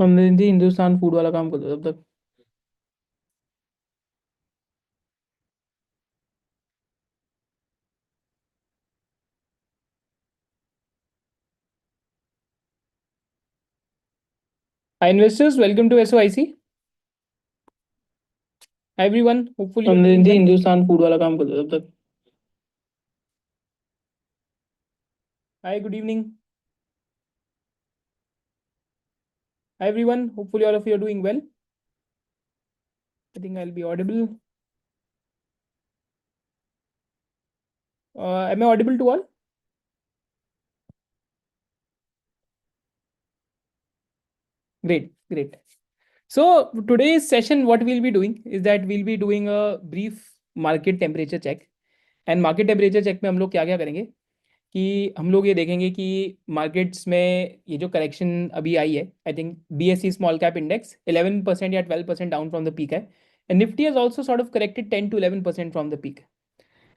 अंग्रेजी हिंदुस्तान फूड वाला काम करता था तब तक। Hi investors, welcome to SOIC. Hi everyone, hopefully you're doing अंग्रेजी well. हिंदुस्तान फूड वाला काम करता था तब तक। Hi, good evening. Hi everyone, hopefully all of you are doing well. I think I'll be audible. Am I audible to all? Great, great. So today's session, what we'll be doing is that we'll be doing a brief market temperature check. And market temperature check में हम लोग क्या क्या करेंगे कि हम लोग ये देखेंगे कि मार्केट्स में ये जो करेक्शन अभी आई है, I think BSE small cap index 11% या 12% डाउन फ्रॉम द पीक है, and Nifty has also sort of corrected 10 to 11% from the peak.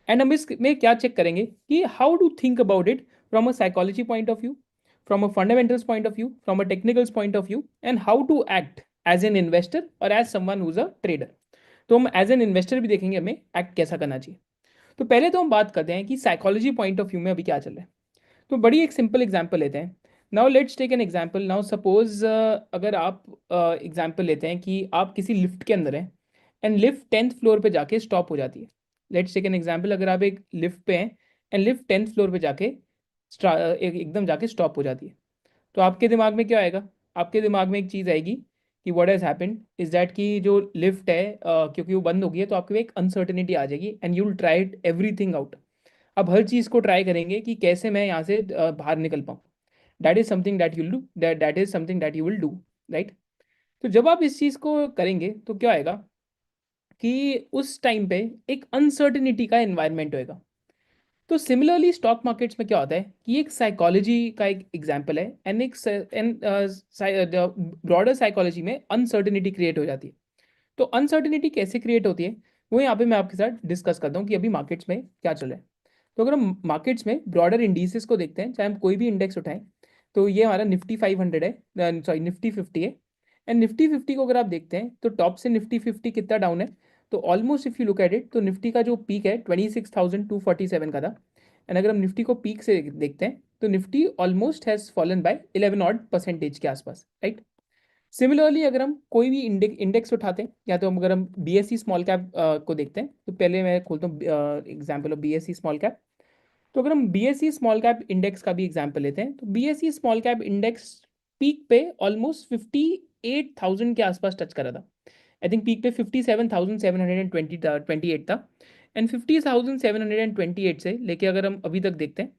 And हम इसमें क्या चेक करेंगे कि how to think about it from a psychology point of view, from a fundamentals point of view, from a technicals point of view, and how to act as an investor or as someone who's a trader. तो हम as an investor भी देखेंगे हमें act कैसा करना चाहिए। तो पहले तो हम बात करते हैं कि साइकोलॉजी पॉइंट ऑफ व्यू में अभी क्या चल रहा है। तो बड़ी एक सिंपल एग्जांपल लेते हैं। Now let's take an example. Now suppose अगर आप एग्जांपल लेते हैं कि आप किसी लिफ्ट के अंदर हैं एंड लिफ्ट 10th फ्लोर पे जाके स्टॉप हो जाती है। लेट्स टेक एन एग्जांपल, अगर आप एक लिफ्ट पे हैं एंड लिफ्ट 10th फ्लोर पे जाके एकदम जाके स्टॉप हो जाती है, तो आपके दिमाग में क्या आएगा? आपके दिमाग में एक चीज़ आएगी कि what has happened is that कि जो लिफ्ट है क्योंकि वो बंद हो गई है, तो आपके एक अनसर्टेनिटी आ जाएगी and you will try it everything out. अब हर चीज़ को ट्राई करेंगे कि कैसे मैं यहाँ से बाहर निकल पाऊँ। That is something that you'll do, that is something that you will do, right. तो जब आप इस चीज़ को करेंगे तो क्या आएगा कि उस टाइम पे एक अनसर्टेनिटी का एनवायरनमेंट होएगा। तो सिमिलरली स्टॉक मार्केट्स में क्या होता है कि एक साइकोलॉजी का एक एग्जांपल है एंड एक ब्रॉडर साइकोलॉजी में अनसर्टेनिटी क्रिएट हो जाती है। तो अनसर्टेनिटी कैसे क्रिएट होती है वो यहाँ पे मैं आपके साथ डिस्कस करता हूँ कि अभी मार्केट्स में क्या चल रहा है। तो अगर हम मार्केट्स में ब्रॉडर इंडिसेस को देखते हैं, चाहे हम कोई भी इंडेक्स उठाएं, तो ये हमारा निफ्टी 500 है, सॉरी निफ्टी 50 है। एंड निफ्टी 50 को अगर आप देखते हैं तो टॉप से निफ्टी 50 कितना डाउन है, तो almost if you look at it, तो निफ्टी का जो पीक है 26,247 का था। एंड अगर हम निफ्टी को पीक से देखते हैं तो Nifty almost has fallen bye 11 odd percentage के आसपास, राइट। सिमिलरली अगर हम कोई भी इंडेक्स उठाते हैं, या तो हम अगर हम BSE स्मॉल कैप को देखते हैं, तो पहले मैं खोलता हूँ example of BSE small cap. तो अगर हम BSE स्मॉल कैप इंडेक्स का भी एग्जाम्पल लेते हैं, तो BSE small cap index peak पे ऑलमोस्ट 58,000 के आसपास टच करा था। आई थिंक पीक पे 57,728 था। एंड 50,728 से लेके अगर हम अभी तक देखते हैं,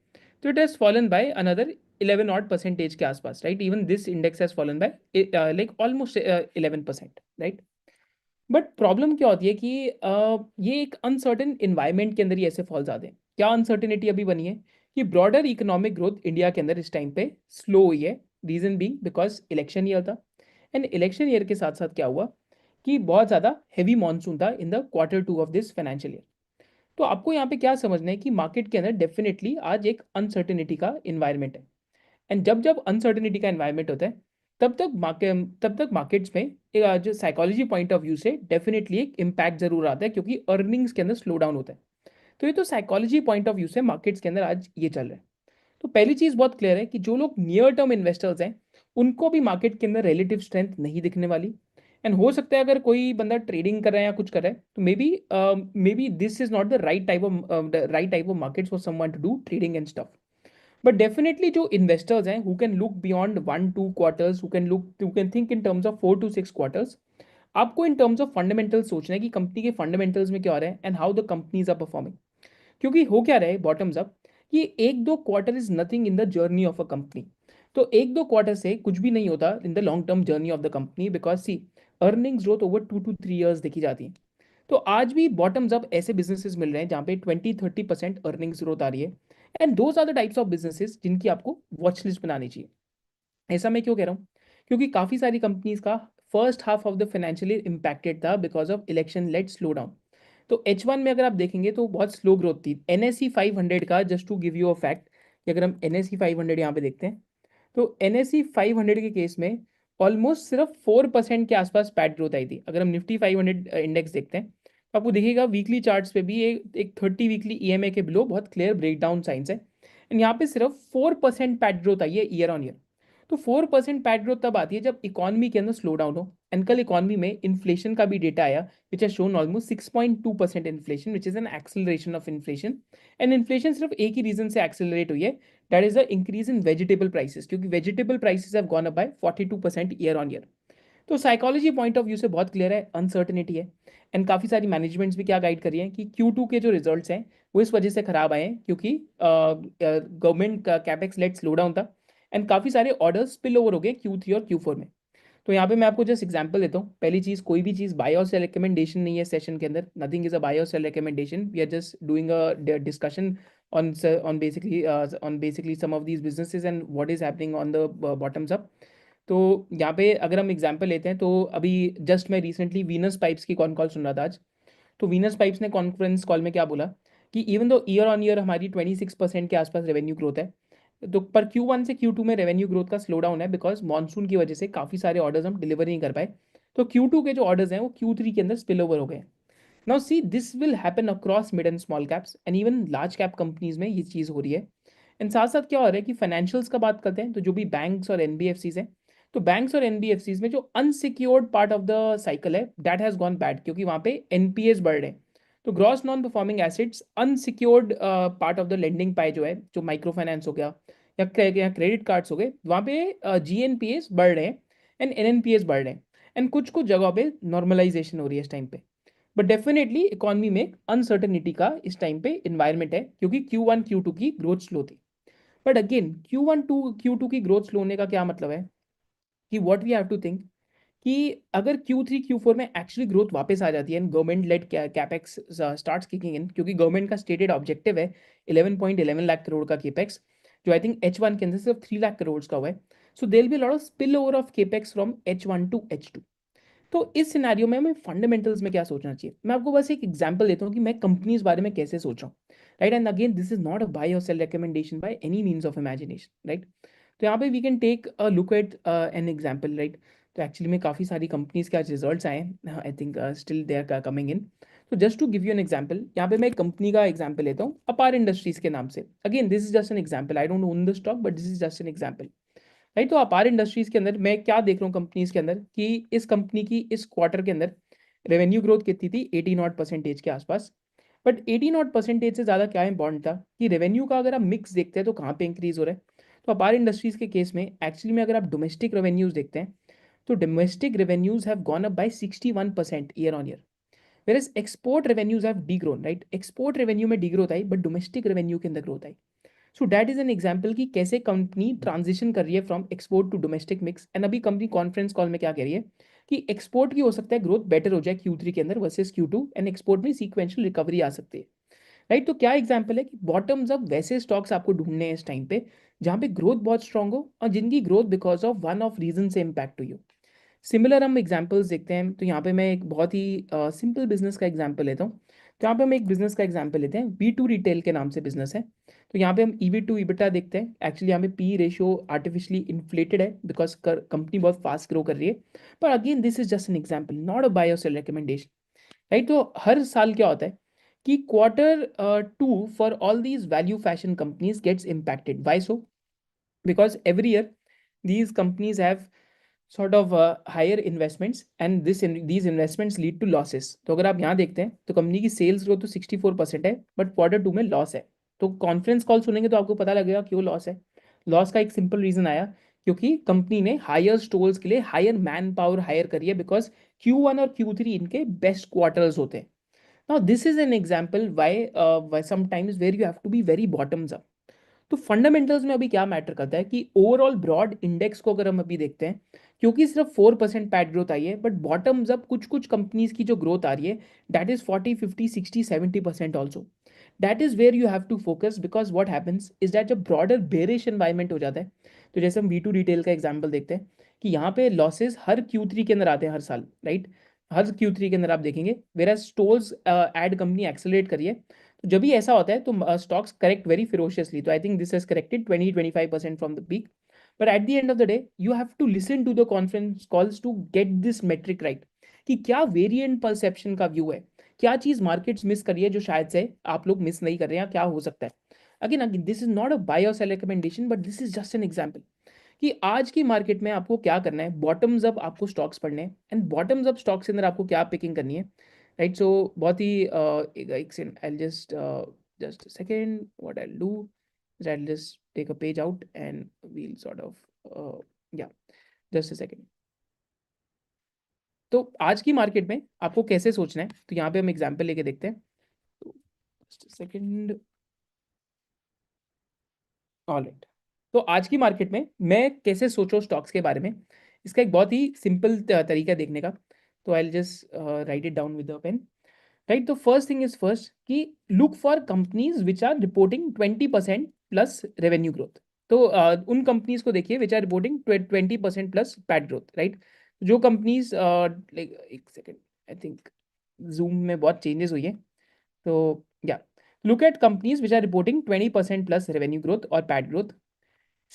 तो it has fallen by another 11 odd percentage के आसपास, right. Even this index has fallen bye like almost 11%, right. But problem क्या होती है कि ये एक अनसर्टेन इन्वायरमेंट के अंदर ही ऐसे फॉल्स आते हैं। क्या अनसर्टेनिटी अभी बनी है कि ब्रॉडर इकोनॉमिक ग्रोथ इंडिया के अंदर इस टाइम पे स्लो हुई है। Reason being because election year था। एंड इलेक्शन ईयर के साथ साथ क्या हुआ कि बहुत ज़्यादा हैवी मानसून था in the Q2 of this financial year. तो आपको यहाँ पे क्या समझना है कि मार्केट के अंदर डेफिनेटली आज एक अनसर्टेनिटी का इन्वायरमेंट है। एंड जब जब अनसर्टेनिटी का एनवायरनमेंट होता है, तब तक मार्केट्स में एक जो साइकोलॉजी पॉइंट ऑफ व्यू से डेफिनेटली एक इम्पैक्ट जरूर आता है, क्योंकि अर्निंग्स के अंदर स्लो डाउन होता है। तो ये तो साइकोलॉजी पॉइंट ऑफ व्यू से मार्केट्स के अंदर आज ये चल रहा है। तो पहली चीज बहुत क्लियर है कि जो लोग नियर टर्म इन्वेस्टर्स हैं, उनको भी मार्केट के अंदर रिलेटिव स्ट्रेंथ नहीं दिखने वाली। एंड हो सकता है अगर कोई बंदा ट्रेडिंग कर रहा है या कुछ कर रहा है, तो maybe this is not the right type of markets for someone to do trading and stuff. But definitely जो इन्वेस्टर्स हैं who can look beyond 1-2 quarters, who can think in terms of 4 to 6 quarters, आपको in terms of fundamentals सोचना है कि company के fundamentals में क्या हो रहा है and how the companies are performing. क्योंकि हो क्या रहा है बॉटम्स अप कि 1-2 quarter is nothing in the journey of a company. तो 1-2 क्वार्टर से कुछ भी नहीं होता in the long term journey of the company, because see earnings growth over 2 to 3 years देखी जाती है। तो आज भी बॉटम्स अप ऐसे बिजनेसेस मिल रहे हैं जहाँ पे 20-30% अर्निंग्स ग्रोथ आ रही है। And those are the types of businesses जिनकी आपको वॉच लिस्ट बनानी चाहिए। ऐसा मैं क्यों कह रहा हूँ? क्योंकि काफ़ी सारी कंपनीज का first half of the financial year impacted था because of election let slow down. तो H1 में अगर आप देखेंगे तो बहुत स्लो ग्रोथ थी। NSE 500 का, just to give you a fact, कि अगर हम NSE 500 यहाँ पे देखते हैं, तो NSE 500 के केस में ऑलमोस्ट सिर्फ 4% के आसपास पैट ग्रोथ आई थी। अगर हम निफ्टी 500 इंडेक्स देखते हैं तो आपको दिखेगा वीकली चार्ट्स पे भी एक 30 वीकली ईएमए के बिलो बहुत क्लियर ब्रेकडाउन साइंस है। एंड यहाँ पे सिर्फ 4% पैट ग्रोथ आई है ईयर ऑन ईयर। तो 4% पैट ग्रोथ तब आती है जब इकोनॉमी के अंदर स्लो डाउन हो। एंड कल इकोनॉमी में इन्फ्लेशन का भी डेटा आया which has shown almost 6.2% inflation which is an acceleration of inflation. And inflation सिर्फ एक ही रीजन से एक्सेलरेट हुई है, that is the increase in vegetable prices, क्योंकि vegetable prices have gone up by 42% year on year. तो psychology point of view से बहुत क्लियर है, अनसर्टनिटी है। एंड काफ़ी सारी मैनेजमेंट्स भी क्या गाइड कर रही हैं कि Q2 के जो रिजल्ट्स हैं वो इस वजह से खराब आए हैं क्योंकि गवर्नमेंट का कैपेक्स लेट स्लो डाउन था। एंड काफ़ी सारे ऑर्डर्स स्पिल ओवर हो गए Q3 और Q4 में। तो यहाँ पे मैं आपको जस्ट एग्जांपल देता हूँ। पहली चीज़, कोई भी चीज़ बाय और सेल रिकमेंडेशन नहीं है सेशन के अंदर। Nothing is a buy or sell recommendation, we are just doing a discussion on basically some of these businesses and what is happening on the bottoms up. तो यहाँ पे अगर हम example लेते हैं तो अभी जस्ट मैं रिसेंटली वीनस पाइप्स की कॉन कॉल सुन रहा था आज। तो वीनस पाइप्स ने कॉन्फ्रेंस कॉल में क्या बोला कि even though year on year हमारी 26% के आसपास रेवेन्यू ग्रोथ है, तो पर Q1 से Q2 में रेवेन्यू ग्रोथ का स्लो डाउन है बिकॉज मानसून की वजह से काफ़ी सारे ऑर्डर्स हम डिलीवर नहीं कर पाए। तो Q2 के जो ऑर्डर्स हैं वो Q3 के अंदर स्पिल ओवर हो गए। Now see this will happen across mid and small caps and even large cap companies में ये चीज़ हो रही है। एंड साथ साथ क्या हो रहा है कि फाइनेंशियल्स का बात करते हैं तो जो भी बैंक्स और एनबीएफसीज हैं, तो बैंक्स और एनबीएफसीज में जो unsecured part of the cycle है दैट हैज़ गॉन बैड, क्योंकि वहाँ पे एनपीएस बढ़ रहे हैं। तो gross non performing assets unsecured part of the lending pie जो है, जो माइक्रो फाइनेंस हो गया या क्रेडिट कार्ड्स हो गए, वहाँ पे जीएनपीएस बढ़ रहे हैं एंड एनएनपीएस बढ़ रहे हैं। एंड कुछ कुछ जगहों पे नॉर्मलाइजेशन हो रही है इस टाइम पे। बट डेफिनेटली इकोनॉमी में अनसर्टनिटी का इस टाइम पे इन्वायरमेंट है क्योंकि Q1 Q2 की ग्रोथ स्लो थी। बट अगेन Q1 Q2 की ग्रोथ स्लो होने का क्या मतलब है कि what we have to think कि अगर Q3 Q4 में एक्चुअली ग्रोथ वापस आ जाती है and government led capex starts kicking in, क्योंकि गवर्नमेंट का स्टेटेड ऑब्जेक्टिव है 11.11 लाख करोड़ का केपेक्स, जो आई थिंक H1 के अंदर सिर्फ 3 लाख करोड़ का हुआ है। So there will be lot of spill over of capex from H1 to H2। तो इस सिनेरियो में हमें फंडामेंटल्स में क्या सोचना चाहिए, मैं आपको बस एक एग्जांपल देता हूँ कि मैं कंपनीज बारे में कैसे सोच रहा हूँ। Right, and again this is not a buy or sell recommendation by any means of imagination. Right, तो यहाँ पे we can take a look at an example. Right, तो एक्चुअली में काफ़ी सारी कंपनीज के आज रिजल्ट्स आए हैं, I think still they are coming in. तो just to give you an example, यहाँ पे मैं एक कंपनी का एग्जांपल लेता हूँ अपार इंडस्ट्रीज के नाम से। Again this is just an example, I don't own the stock but this is just an example. Right, तो अपार इंडस्ट्रीज के अंदर मैं क्या देख रहा हूँ कंपनीज के अंदर कि इस कंपनी की इस क्वार्टर के अंदर रेवेन्यू ग्रोथ कितनी थी, 18% के आसपास। बट 18% से ज़्यादा क्या इंपॉर्टेंट था कि रेवेन्यू का अगर आप मिक्स देखते हैं तो कहाँ पे इंक्रीज हो रहा है। तो अपार इंडस्ट्रीज के केस में एक्चुअली में अगर आप डोमेस्टिक रेवेन्यूज देखते हैं तो domestic revenues have gone up by 61% year on year, where export revenues have degrown. Right, export revenue में डी ग्रोथ आई बट डोमेस्टिक रेवेन्यू के अंदर ग्रोथ आई। So that is an example कि कैसे कंपनी ट्रांजिशन कर रही है from export to domestic mix. And अभी कंपनी कॉन्फ्रेंस कॉल में क्या कह रही है कि एक्सपोर्ट की हो सकता है ग्रोथ बेटर हो जाए Q3 के अंदर वर्सेस Q2 एंड एक्सपोर्ट में सीक्वेंशियल रिकवरी आ सकती है। राइट, तो क्या एग्जाम्पल है कि बॉटम्स अप वैसे स्टॉक्स आपको ढूंढने हैं इस टाइम पे जहां पे ग्रोथ बहुत स्ट्रांग हो और जिनकी growth because of one off reason से इम्पैक्ट हुई हो। सिमिलर हम एग्जांपल्स देखते हैं तो यहाँ पे मैं एक बहुत ही सिंपल बिजनेस का एग्जांपल लेता हूँ। तो यहाँ पे हम एक बिजनेस का एग्जांपल लेते हैं, V2 रिटेल के नाम से बिजनेस है। तो यहाँ पे हम EV टू EBITDA देखते हैं। एक्चुअली यहाँ पे पी रेशियो आर्टिफिशियली इन्फ्लेटेड है बिकॉज कंपनी बहुत फास्ट ग्रो कर रही है। पर again this is just an example, not a buy or sell recommendation. Right, तो हर साल क्या होता है कि Q2 for all these value fashion companies gets impacted. Why so? because every year these companies have sort of higher investments and these investments lead to losses। तो अगर आप यहाँ देखते हैं तो कंपनी की सेल्स ग्रोथ तो 64% है बट Q2 में लॉस है। तो कॉन्फ्रेंस कॉल सुनेंगे तो आपको पता लगेगा क्यों लॉस है। लॉस का एक सिंपल रीजन आया क्योंकि कंपनी ने हायर स्टोर्स के लिए हायर मैन पावर हायर करी है बिकॉज Q1 और Q3 इनके बेस्ट क्वार्टर्स होते हैं। Now this is an example why sometimes where you have to be very bottoms up. तो फंडामेंटल्स में अभी क्या मैटर करता है कि ओवरऑल ब्रॉड इंडेक्स को अगर हम अभी देखते हैं, क्योंकि सिर्फ 4% पैट ग्रोथ आई है बट बॉटम्स अप कुछ कुछ कंपनीज की जो ग्रोथ आ रही है that is 40 50 60 70% also. That is where you have to focus because what happens is that जब ब्रॉडर बेरिश एनवायरमेंट हो जाता है, तो जैसे हम V2 रिटेल का एग्जाम्पल देखते हैं कि यहाँ पे लॉसेस हर Q3 के अंदर आते हैं हर साल। राइट, हर Q3 के अंदर आप देखेंगे where as stores add company accelerate करिए। तो जब भी ऐसा होता है तो स्टॉक्स करेक्ट वेरी फिरोशियसली। तो I think this has corrected 20-25% from the peak. But at the end of the day you have to listen to the conference calls to get this metric right, कि क्या variant perception का view है, क्या चीज markets miss कर रही है जो शायद से आप लोग मिस नहीं कर रहे हैं, क्या हो सकता है। Again again this is not a buy or sell recommendation, but this is just an example कि आज की मार्केट में आपको क्या करना है। बॉटम्स अप आपको स्टॉक्स पढ़ने हैं, एंड बॉटम्स अप स्टॉक्स के अंदर आपको क्या पिकिंग करनी है, राइट। सो बहुत ही एक second, I just second what I do is I'll just take a page out and we'll sort of yeah, just a second. तो आज की मार्केट में आपको कैसे सोचना है, तो यहाँ पे हम एग्जांपल लेके देखते हैं। तो just a second. ऑलराइट, तो आज की मार्केट में मैं कैसे सोचूं स्टॉक्स के बारे में, इसका एक बहुत ही सिंपल तरीका है देखने का। तो I just write it down with a pen, right. तो फर्स्ट थिंग इज फर्स्ट कि look for companies which are reporting 20% plus revenue growth. तो उन कंपनीज को देखिए which are reporting 20% plus PAT growth, right. जो कंपनीज लाइक एक second, I think zoom में बहुत चेंजेस हुई है, तो या look at companies which are reporting 20% plus revenue growth और पैट ग्रोथ।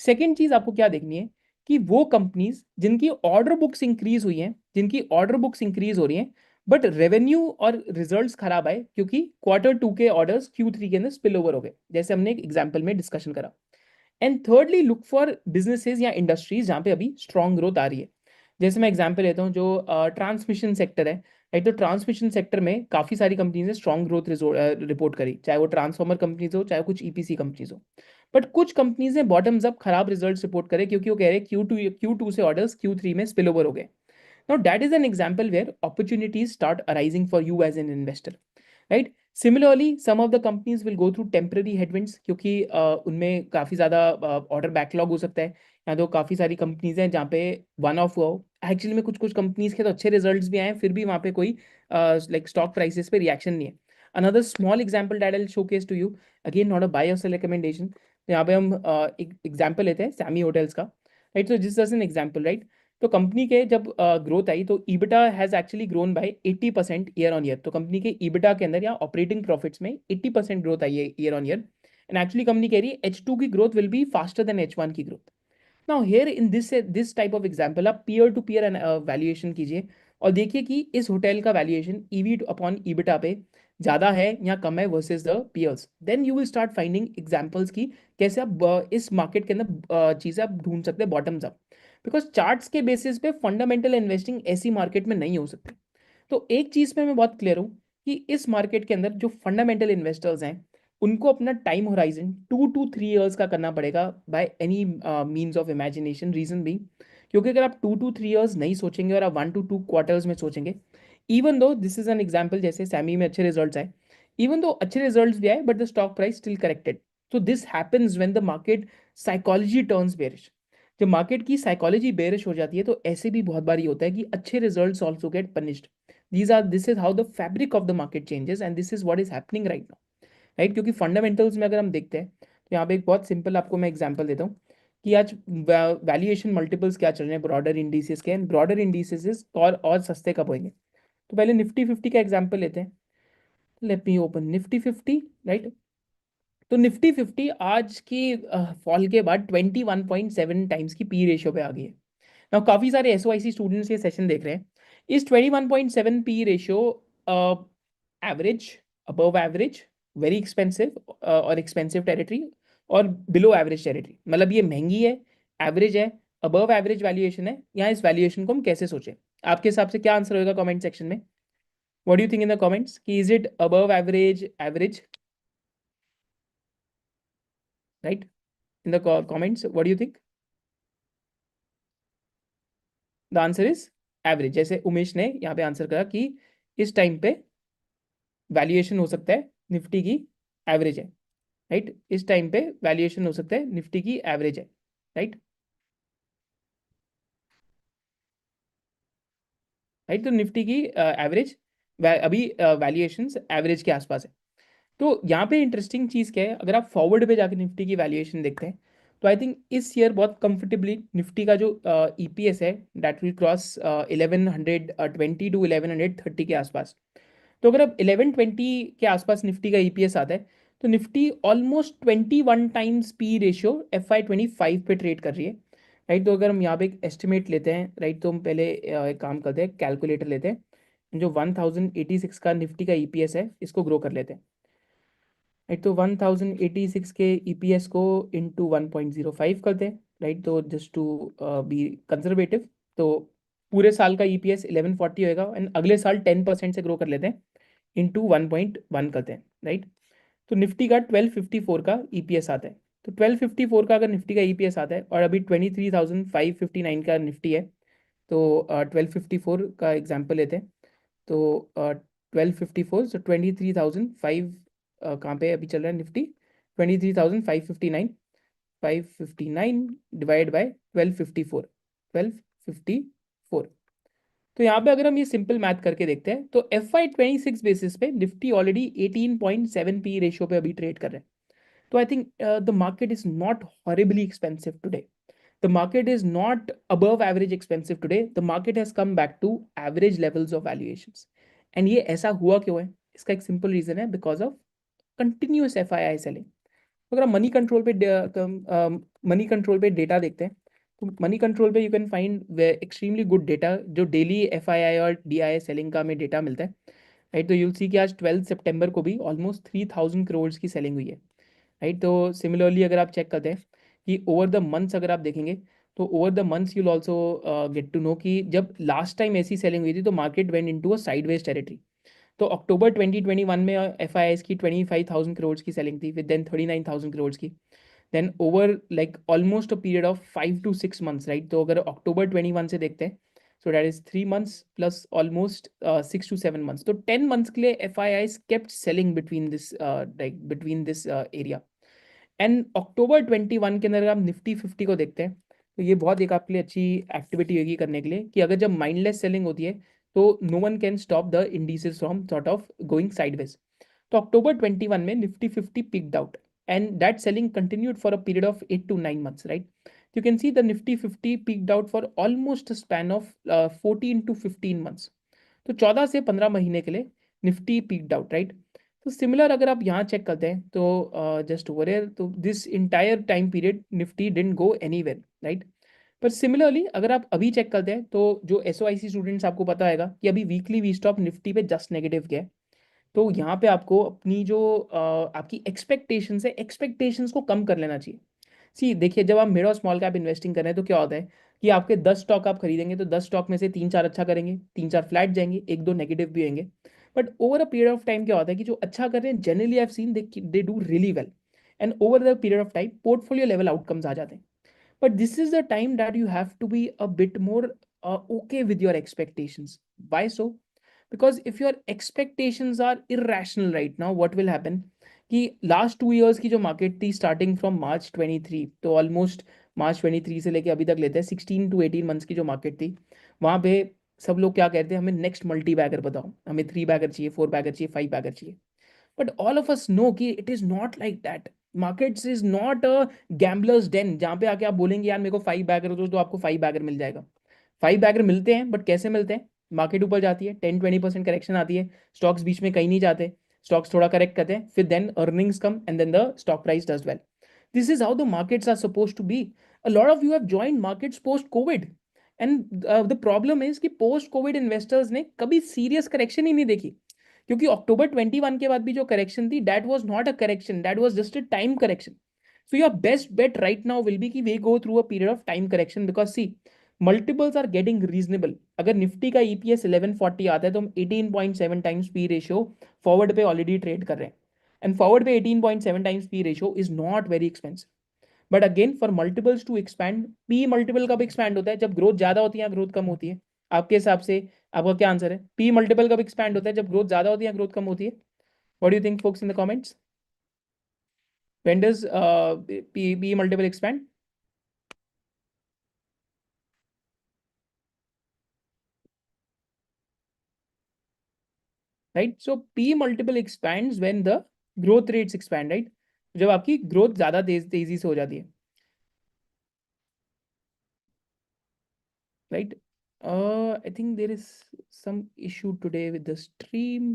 सेकेंड चीज आपको क्या देखनी है कि वो कंपनीज जिनकी ऑर्डर बुक्स इंक्रीज हुई हैं, जिनकी ऑर्डर बुक्स इंक्रीज हो रही हैं, बट रेवेन्यू और रिजल्ट्स खराब आए क्योंकि Q2 के ऑर्डर्स Q3 के अंदर स्पिल ओवर हो गए, जैसे हमने एक एग्जाम्पल में डिस्कशन करा। And thirdly look for businesses या इंडस्ट्रीज जहाँ पे अभी स्ट्रॉन्ग ग्रोथ आ रही है। जैसे मैं एग्जांपल लेता हूँ, जो ट्रांसमिशन सेक्टर है, राइट। तो ट्रांसमिशन सेक्टर में काफ़ी सारी कंपनीज ने स्ट्रॉन्ग ग्रोथ रिपोर्ट करी, चाहे वो ट्रांसफॉर्मर कंपनीज हो, चाहे कुछ ईपीसी कंपनीज हो। बट कुछ कंपनीज ने बॉटम्स अप खराब रिजल्ट रिपोर्ट करे क्योंकि वो कह रहे हैं Q2 से ऑर्डर्स Q3 में स्पिल ओवर हो गए। Now that is an example where opportunities start arising for you as an investor, right? Similarly, some of the companies will go through temporary headwinds क्योंकि उनमें काफ़ी ज़्यादा ऑर्डर बैकलॉग हो सकता है, या तो काफ़ी सारी कंपनीज हैं जहाँ पे वन ऑफ हुआ हो। एक्चुअली में कुछ कुछ कंपनीज के तो अच्छे रिजल्ट्स भी आए हैं, फिर भी वहाँ पे कोई लाइक स्टॉक प्राइसेस पे रिएक्शन नहीं है। Another small example that I showcase to you, again not a buy or sell recommendation. तो यहाँ पे हम एक एग्जाम्पल लेते हैं सैमी होटल्स का, राइट। तो जिस तरह से एग्जाम्पल, राइट। तो कंपनी के जब ग्रोथ आई तो EBITDA has actually grown by 80% year on year. तो कंपनी के ईबिटा के अंदर या ऑपरेटिंग प्रॉफिट्स में 80% ग्रोथ आई है year on year. And actually company कह रही है H2 की growth will be faster than H1 की growth. Now here in this type of example आप पीयर टू पीयर वैल्यूएशन कीजिए और देखिए कि इस होटल का वैल्यूएशन ईवी अपॉन ईबिटा पे ज़्यादा है या कम है versus the peers. Then you will start finding examples की कैसे आप इस मार्केट के अंदर चीज़ें आप ढूंढ सकते हैं बॉटम्स अप, बिकॉज चार्ट्स के बेसिस पे फंडामेंटल इन्वेस्टिंग ऐसी मार्केट में नहीं हो सकती। तो एक चीज़ पे मैं बहुत क्लियर हूँ कि इस मार्केट के अंदर जो फंडामेंटल इन्वेस्टर्स हैं उनको अपना टाइम होराइजन 2 to 3 years का करना पड़ेगा by any means of imagination. Reason भी क्योंकि अगर आप 2 to 3 years नहीं सोचेंगे और आप 1 to 2 quarters में सोचेंगे, even though this is an example जैसे सैमी में अच्छे रिजल्ट्स आए, इवन दो अच्छे रिजल्ट्स भी आए but the stock price still corrected. So this happens when the market psychology turns bearish. जब मार्केट की साइकोलॉजी बेरिश हो जाती है तो ऐसे भी बहुत बारी होता है कि अच्छे results also get punished. This is how the fabric of the market changes and this is what is happening right now, right. क्योंकि फंडामेंटल्स में अगर हम देखते हैं तो यहाँ पे एक बहुत सिंपल आपको मैं एग्जांपल देता हूँ कि आज वैल्यूएशन मल्टीपल्स क्या चल रहे हैं ब्रॉडर इंडिसेस के, एंड ब्रॉडर इंडिसेस और सस्ते कब होंगे। तो पहले निफ्टी 50 का एग्जांपल लेते हैं। Let me open Nifty 50, right. तो निफ्टी 50 आज की फॉल के बाद 21.7 टाइम्स की पी रेशियो पे आ गई है। नाउ काफ़ी सारे SOIC स्टूडेंट्स ये सेशन देख रहे हैं। इस 21.7 P ratio average, above average, very expensive और एक्सपेंसिव टेरिटरी, और बिलो एवरेज टेरिटरी, मतलब ये महंगी है, एवरेज है, अबव एवरेज वैल्यूएशन है। यहाँ इस वैल्यूएशन को हम कैसे सोचें, आपके हिसाब से क्या आंसर होगा कमेंट सेक्शन में? What do you think in the comments कि is it above average, average, right? In the comments what do you think? The answer is average. जैसे उमेश ने यहाँ पे आंसर करा कि इस टाइम पे वैल्यूएशन हो सकता है निफ्टी की एवरेज है, राइट। इस टाइम पे वैल्यूएशन हो सकता है निफ्टी की एवरेज है, राइट, राइट। तो निफ्टी की एवरेज अभी वैल्यूएशन एवरेज के आसपास है। तो यहाँ पे इंटरेस्टिंग चीज़ क्या है, अगर आप फॉरवर्ड पे जाके निफ्टी की वैल्यूएशन देखते हैं तो आई थिंक इस ईयर बहुत कंफर्टेबली निफ्टी का जो EPS है दैट विल क्रॉस 1120 to 1130 के आसपास। तो अगर अब 1120 के आसपास निफ्टी का EPS आता है तो Nifty almost 21 times P ratio FY 25 पे ट्रेड कर रही है, राइट। तो अगर हम यहाँ पे एक एस्टिमेट लेते हैं, राइट, तो हम पहले एक काम करते हैं, कैलकुलेटर लेते हैं, जो 1086 का निफ्टी का ईपीएस है इसको ग्रो कर लेते हैं। राइट, तो 1086 के ईपीएस को इंटू 1.05 करते हैं। राइट, तो जस्ट टू बी कंजर्वेटिव, तो पूरे साल का ईपीएस 1140 होएगा, एंड अगले साल 10% से ग्रो कर लेते हैं, इंटू 1.1 करते हैं। राइट, तो निफ्टी का 1254 का ईपीएस आता है। तो 1254 का अगर निफ्टी का ईपीएस आता है और अभी 23,559 का निफ्टी है, तो 1254 का एग्जाम्पल लेते हैं। तो 1254, सो 23,005 कहाँ पे अभी चल रहा है निफ्टी, 23,559, 559 डिवाइड बाय 1254, 1254। तो यहाँ पे अगर हम ये सिंपल मैथ करके देखते हैं तो FY26 बेसिस पे निफ्टी ऑलरेडी 18.7 पी रेशियो पे अभी ट्रेड कर रहे हैं। तो I think the market is not horribly expensive today, the market is not above average expensive today, the market has come back to average levels of valuations। and ये ऐसा हुआ क्यों है, इसका एक सिंपल रीजन है, because of continuous FII selling. अगर हम मनी कंट्रोल पे डेटा देखते हैं, तो मनी कंट्रोल पे you can find extremely good data, जो डेली FII और DII सेलिंग का हमें डेटा मिलता है। राइट, तो यूल सी कि आज 12 सितंबर को भी ऑलमोस्ट 3000 करोड़ की सेलिंग हुई है। राइट, तो सिमिलरली अगर आप चेक करते हैं कि ओवर द मंथ्स अगर आप देखेंगे, तो over the months you'll also get to know कि जब लास्ट टाइम ऐसी सेलिंग हुई थी तो market went into a sideways territory. तो अक्टूबर 2021 में FIIs की 25,000 करोड़ की सेलिंग थी, विद देन 39,000 करोड़ की। Then over like almost a period of 5 to 6 months, right, तो अगर अक्टूबर 21 से देखते हैं, so that is 3 months plus almost 6 to 7 months, तो 10 months के लिए FIIs kept selling between this area। And October 21 के अंदर आप निफ्टी 50 को देखते हैं, तो ये बहुत एक आपके लिए अच्छी एक्टिविटी होगी करने के लिए, कि अगर जब माइंडलेस सेलिंग होती है तो no one can stop the indices from sort of going sideways. तो अक्टूबर 21 में Nifty 50 picked out, and that selling continued for a period of 8 to 9 months, right. You can see the Nifty 50 picked out for almost span of 14 to 15 months। तो 14 से 15 महीने के लिए Nifty peaked out, right. तो similar अगर आप यहाँ check करते हैं तो जस्ट ओवर हियर, तो this entire time period Nifty didn't go anywhere, right. पर सिमिलरली अगर आप अभी चेक करते हैं तो जो SOIC स्टूडेंट्स, आपको पता है कि अभी वीकली वी स्टॉप निफ्टी पे जस्ट नेगेटिव गया है। तो यहाँ पे आपको अपनी जो आपकी एक्सपेक्टेशंस है, एक्सपेक्टेशंस को कम कर लेना चाहिए। सी देखिए, जब आप मिड और स्मॉल कैप इन्वेस्टिंग कर रहे हैं तो क्या होता है कि आपके 10 स्टॉक आप खरीदेंगे, तो 10 स्टॉक में से 3-4 अच्छा करेंगे, 3-4 फ्लैट जाएंगे, 1-2 नेगेटिव भी होंगे। But over a period of time क्या होता है कि जो अच्छा कर रहे हैं generally I have seen they do really well, and over the period of time portfolio level outcomes आ जाते हैं। But this is the time that you have to be a bit more okay with your expectations. Why so? Because if your expectations are irrational right now, what will happen कि last 2 years की जो market थी starting from March 23, तो almost मार्च 23 से लेके अभी तक लेते हैं 16 to 18 months की जो मार्केट थी, वहाँ पे सब लोग क्या कहते हैं, हमें नेक्स्ट मल्टी बैगर बताओ, हमें 3 बैगर चाहिए, 4 बैगर चाहिए, 5 बैगर चाहिए। But all of us know कि it is not like that. Markets is not a gamblers den जहाँ पे आके आप बोलेंगे यार मेरे को 5 बैगर दो, तो आपको 5 बैगर मिल जाएगा। 5 बैगर मिलते हैं, बट कैसे मिलते हैं, मार्केट ऊपर जाती है, 10-20% करेक्शन आती है, स्टॉक्स बीच में कहीं नहीं जाते, स्टॉक्स थोड़ा करेक्ट करते हैं, फिर then earnings come and then the stock price does well. This is how the markets are suppose to be. A lot of you have joined markets post Covid, and the problem is कि post Covid investors ने कभी serious correction ही नहीं देखी, क्योंकि अक्टूबर 21 के बाद भी जो करेक्शन थी, that was not a correction, that was just a time correction. So your best bet right now will be कि we go through a period of time correction, because see multiples are getting reasonable. अगर निफ्टी का EPS 1140 आता है तो हम 18.7 times P ratio forward पे already trade कर रहे हैं, एंड फॉरवर्ड पे 18.7 times P ratio is not very expensive. But again for multiples to expand, P multiple कब एक्सपैंड होता है, जब ग्रोथ ज्यादा होती है या ग्रोथ कम होती है। आपके हिसाब से आपका क्या आंसर है, पी मल्टीपल कब एक्सपैंड होता है, जब ग्रोथ ज्यादा होती है या ग्रोथ कम होती है? What do you think folks in the comments? When does P multiple expand? Right, so P multiple expands when the growth rates expand, right? जब आपकी ग्रोथ ज्यादा तेजी से हो जाती है, right? I think there is some issue today with the stream.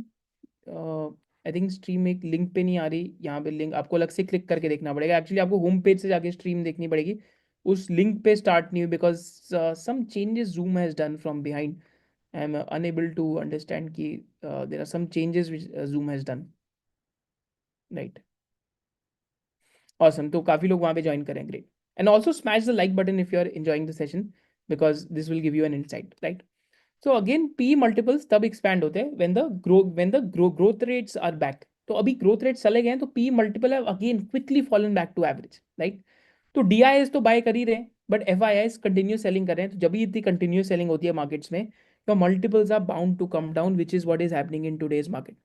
I think stream में एक लिंक पे नहीं आ रही, यहाँ पे लिंक आपको अलग से क्लिक करके देखना पड़ेगा, एक्चुअली आपको होम पेज से जाके स्ट्रीम देखनी पड़ेगी, उस लिंक पे स्टार्ट नहीं हुई because some changes Zoom has done from behind. I am unable to understand कि there are some changes which Zoom has done. Right. Awesome. तो काफी लोग वहां पे ज्वाइन करें. Great. And also smash the like button if you are enjoying the session because this will give you an insight, right? So again, P multiples तब expand होते हैं when the growth rates are back. तो अभी growth rates चले गए हैं तो P multiple have again quickly fallen back to average, right? तो DIs तो बाय कर ही रहे हैं बट FIIs कंटिन्यू सेलिंग कर रहे हैं. तो जब भी इतनी कंटिन्यू सेलिंग होती है मार्केट्स में तो multiples are bound to come down which is what is happening in today's market.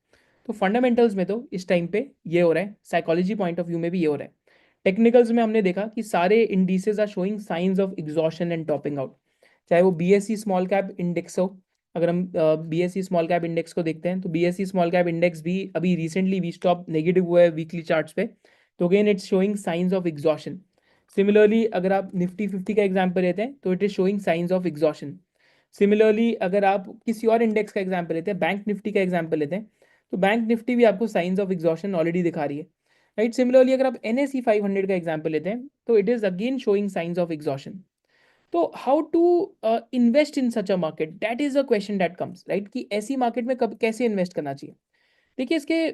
तो फंडामेंटल्स में तो इस टाइम पे ये हो रहा है, साइकोलॉजी पॉइंट ऑफ व्यू में भी ये हो रहा है. टेक्निकल्स में हमने देखा कि सारे indices are showing science of exhaustion and topping out. चाहे वो BSE स्मॉल कैप इंडेक्स हो. अगर हम BSE स्मॉल कैप इंडेक्स को देखते हैं तो BSE स्मॉल कैप इंडेक्स भी अभी रिसेंटली वी स्टॉप नेगेटिव हुआ है वीकली चार्ट्स पे. तो again it's showing science of exhaustion. Similarly अगर आप निफ्टी 50 का एग्जाम्पल लेते हैं तो it is showing science of exhaustion. Similarly अगर आप किसी और इंडेक्स का एग्जाम्पल लेते हैं, बैंक निफ्टी का एग्जाम्पल लेते हैं, तो बैंक निफ्टी भी आपको साइंस ऑफ एग्जॉशन ऑलरेडी दिखा रही है. राइट. सिमिलरली अगर आप NSE 500 का एग्जाम्पल लेते हैं तो it is again showing science of exhaustion. तो how to invest in such a market, that is a question that comes, right, कि ऐसी मार्केट में कब कैसे इन्वेस्ट करना चाहिए. देखिए इसके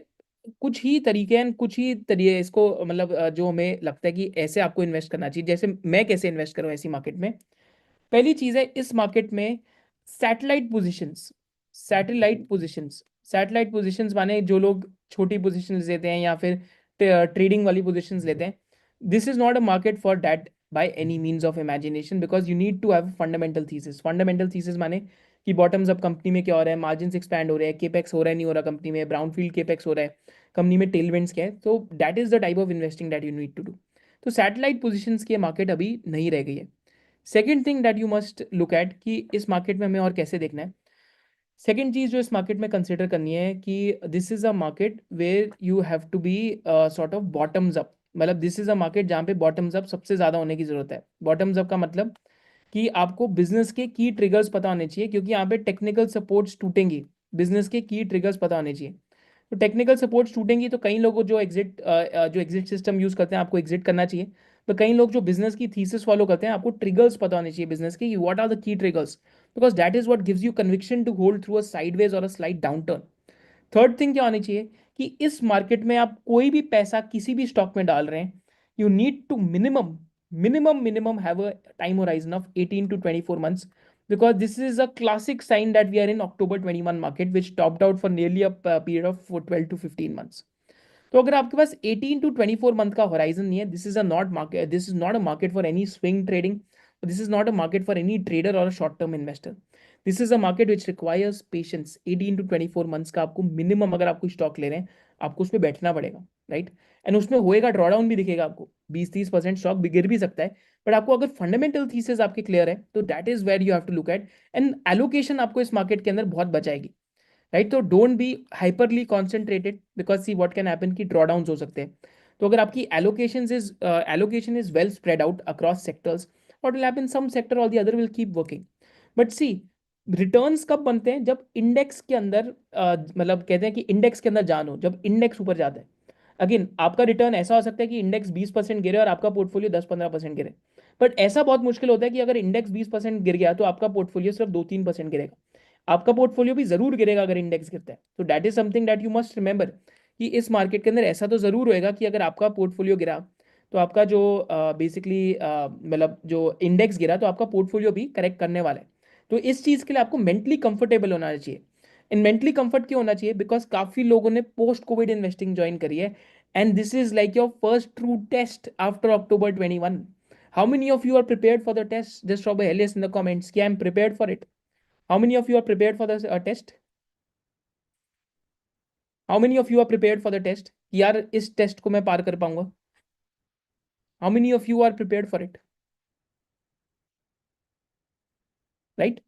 कुछ ही तरीके हैं, कुछ ही तरीके इसको मतलब जो हमें लगता है कि ऐसे आपको इन्वेस्ट करना चाहिए. जैसे मैं कैसे इन्वेस्ट करूं ऐसी मार्केट में. पहली चीज है इस मार्केट में satellite positions. Satellite positions satellite positions माने जो लोग छोटी पोजीशंस लेते हैं या फिर ट्रेडिंग वाली पोजीशंस लेते हैं. This is not a market for that by any means of imagination because you need to have fundamental thesis. Fundamental thesis माने कि बॉटम्स अप कंपनी में क्या हो रहा है, मार्जिन एक्सपैंड हो रहे हैं, केपेक्स हो रहा है नहीं हो रहा कंपनी में, ब्राउनफील्ड केपेक्स हो रहा है कंपनी में, टेलविंड्स क्या है. तो that is the type of investing that you need to do. तो सैटेलाइट पोजीशंस की मार्केट अभी नहीं रह गई है. Second thing that you must look at कि इस मार्केट में हमें और कैसे देखना है. सेकेंड चीज जो इस मार्केट में कंसिडर करनी है कि this is a market where you have to be sort of bottoms up. मतलब दिस इज अ मार्केट जहाँ पे बॉटम्स अप सबसे ज्यादा होने की जरूरत है. बॉटम्स अप का मतलब कि आपको बिजनेस के की ट्रिगर्स पता होने चाहिए क्योंकि यहाँ पे टेक्निकल सपोर्ट्स टूटेंगी. बिजनेस के की ट्रिगर्स पता होने चाहिए. तो टेक्निकल सपोर्ट्स टूटेंगी तो कई लोगों जो एग्जिट सिस्टम यूज करते हैं आपको एग्जिट करना चाहिए. तो कई लोग जो बिजनेस की थीसिस फॉलो करते हैं आपको ट्रिगर्स पता होने चाहिए बिजनेस के, what are the key triggers because that is what gives you conviction to hold through a sideways or a slide down turn. Third thing क्या होनी चाहिए कि इस मार्केट में आप कोई भी पैसा किसी भी स्टॉक में डाल रहे हैं, you need to minimum have a time horizon of 18 to 24 months because this is a classic sign that we are in October 21 market which topped out for nearly a period of 12 to 15 months. तो अगर आपके पास 18 to 24 month का horizon नहीं है, this is not a market for any swing trading. This is not a market for any trader or short term investor. This is a market which requires patience. 18 to 24 months का आपको minimum, अगर आप कोई stock ले रहे हैं आपको उस पर बैठना पड़ेगा. राइट. एंड उसमें होएगा ड्रॉडाउन भी दिखेगा आपको, 20-30% स्टॉक गिर भी सकता है. बट आपको अगर फंडामेंटल थीसिस आपके क्लियर है तो that is where you have to look at. And allocation आपको इस मार्केट के अंदर बहुत बचाएगी. राइट. तो don't be hyperly concentrated because see what can happen कि ड्रॉडाउन हो सकते हैं. तो अगर आपकी allocation is well spread out across sectors, what will happen, some sector or the other will keep working. But see returns कब बनते हैं, जब इंडेक्स के अंदर मतलब कहते हैं कि इंडेक्स के अंदर जान हो, जब इंडेक्स ऊपर जाता है. अगेन आपका रिटर्न ऐसा हो सकता है कि इंडेक्स 20% गिरे और आपका पोर्टफोलियो 10-15% गिरे. बट ऐसा बहुत मुश्किल होता है कि अगर इंडेक्स 20% गिर गया तो आपका पोर्टफोलियो सिर्फ 2-3% गिरेगा. आपका पोर्टफोलियो भी जरूर गिरेगा अगर इंडेक्स गिरता है. तो that is something that you must remember कि इस मार्केट के अंदर ऐसा तो जरूर होएगा कि अगर आपका पोर्टफोलियो गिरा तो आपका जो बेसिकली मतलब जो इंडेक्स गिरा तो आपका पोर्टफोलियो भी करेक्ट करने वाला है. तो इस चीज के लिए आपको मेंटली कंफर्टेबल होना चाहिए. इन मेंटली कंफर्ट क्यों होना चाहिए, बिकॉज काफी लोगों ने पोस्ट कोविड इन्वेस्टिंग ज्वाइन करी है and this is like your first true test after October 21. How many of you are prepared for the test? Just drop a yes in the comments. I am prepared for it. How many of you are prepared for the test? How many of you are prepared for the test? यार इस test को मैं पार कर पाऊंगा. How many of you are prepared for it? Right?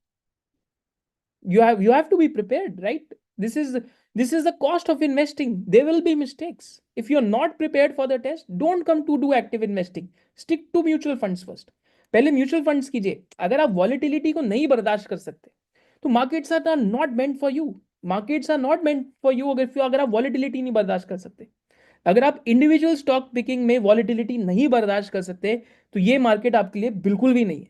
You have to be prepared, right? This is the cost of investing. There will be mistakes. If you're not prepared for the test, don't come to do active investing. Stick to mutual funds first. पहले mutual funds कीजिए. अगर आप volatility को नहीं बर्दाश्त कर सकते तो markets are not meant for you. Markets are not meant for you अगर आप वॉलिटिलिटी नहीं बर्दाश्त कर सकते. अगर आप इंडिविजुअल स्टॉक पिकिंग में वॉलेटिलिटी नहीं बर्दाश्त कर सकते तो ये मार्केट आपके लिए बिल्कुल भी नहीं है.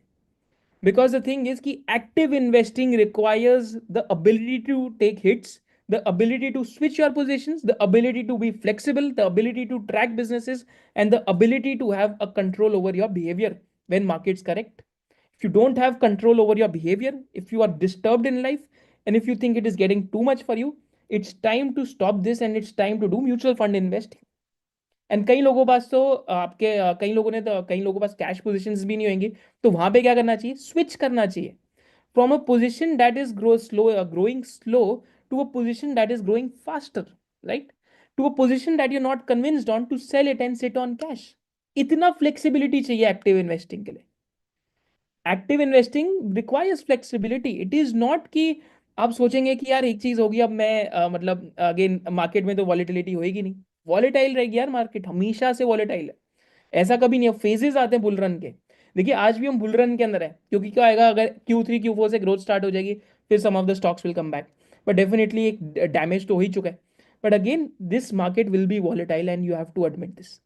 Because the thing is कि active investing requires the ability to take hits, the ability to switch your positions, the ability to be flexible, the ability to track businesses, and the ability to have a control over your behavior when markets correct. If you don't have control over your behavior, if you are disturbed in life, and if you think it is getting too much for you, it's time to stop this and it's time to do mutual fund investing. And कई लोगों पास तो आपके कई लोगों ने तो कई लोगों पास कैश पोजीशंस भी नहीं होंगी. तो वहां पे क्या करना चाहिए, स्विच करना चाहिए from a position that is growing slow to a position that is growing faster, right, to a position that you not convinced on to sell it and sit on cash. इतना flexibility चाहिए active investing के लिए. Active investing requires flexibility. It is not कि आप सोचेंगे कि यार एक चीज होगी, अब मैं मतलब अगेन मार्केट में तो वॉलेटिलिटी होएगी नहीं. वॉलेटाइल रहेगी यार, मार्केट हमेशा से वॉलेटाइल है. ऐसा कभी नहीं है. फेजेस आते हैं बुल रन के. देखिए आज भी हम बुल रन के अंदर है, क्योंकि क्या आएगा, अगर Q3 Q4 से ग्रोथ स्टार्ट हो जाएगी, फिर some of the stocks will come back. But definitely एक डैमेज तो हो ही चुका है. But again this market will be volatile and you have to admit this.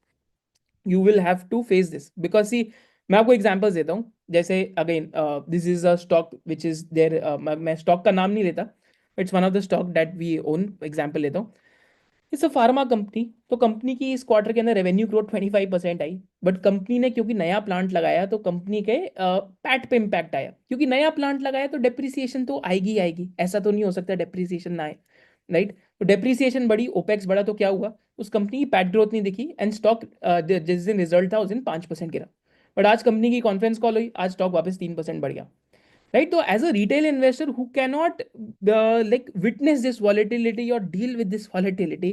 You will have to face this because see, मैं आपको examples देता हूँ. जैसे again this is a stock which is there. मैं स्टॉक का नाम नहीं लेता. It's one of the stock that we own. Example लेता हूँ. It's a pharma company. तो कंपनी की इस क्वार्टर के अंदर revenue growth 25% I. But company ने क्योंकि नया प्लांट लगाया तो कंपनी के पैट पे इम्पैक्ट आया. क्योंकि नया प्लांट लगाया तो डेप्रिसिएशन तो आएगी ही आएगी. ऐसा तो नहीं हो सकता डेप्रिसिएशन ना आए, राइट. तो डेप्रिसिएशन बढ़ी, ओपेक्स बढ़ा, तो क्या हुआ, उस कंपनी की पैट ग्रोथ नहीं दिखी एंड स्टॉक जिस दिन रिजल्ट था उस दिन 5% गिरा. बट आज कंपनी की कॉन्फ्रेंस कॉल हुई, आज स्टॉक वापस 3% बढ़ गया, right. So as a retail investor who cannot like witness this volatility or deal with this volatility,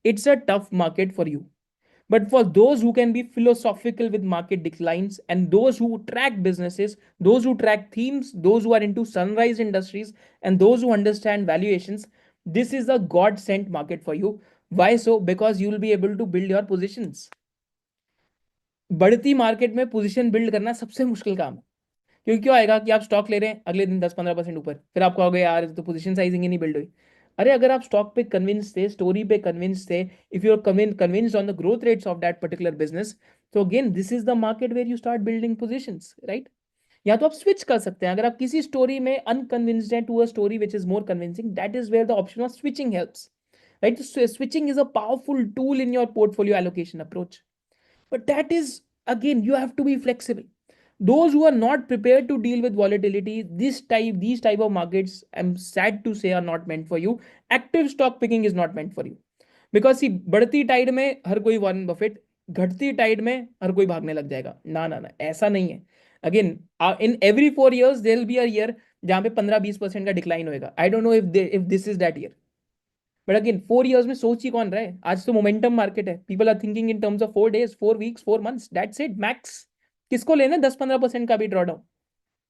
it's a tough market for you. But for those who can be philosophical with market declines, and those who track businesses, those who track themes, those who are into sunrise industries, and those who understand valuations, this is a god sent market for you. Why so? Because you will be able to build your positions. बढ़ती market में position build करना सबसे मुश्किल काम है. क्योंकि क्यों आएगा कि आप स्टॉक ले रहे हैं, अगले दिन 10-15% ऊपर, फिर आपको हो गया यार तो पोजीशन साइजिंग ही नहीं बिल्ड हुई. अरे अगर आप स्टॉक पे कन्विंस थे, स्टोरी पे कन्विंस थे, if you are convinced on the growth rates of that particular business, तो again this is the market where you start building positions, right. या तो आप स्विच कर सकते हैं. अगर आप किसी स्टोरी में अनकन्विंस्ड हैं to a story which is more convincing, that is where the option of switching helps, right. Switching is a powerful tool in your portfolio allocation approach. But that is, again, you have to be flexible. Those who are not prepared to deal with volatility, these type of markets, I'm sad to say, are not meant for you. Active stock picking is not meant for you. Because see, बढ़ती Tide में हर कोई Warren Buffett, घटती Tide में हर कोई भागने लग जाएगा. ना ना ना, ऐसा नहीं है. Again in every 4 years there will be a year जहां पे 15-20% का डिक्लाइन होएगा. I don't know if this is that year. But again 4 years में सोच ही कौन रहा है. आज तो मोमेंटम मार्केट है. People are thinking in terms of 4 days, 4 weeks, 4 months. That's it max. किसको लेना 10-15% का भी drawdown.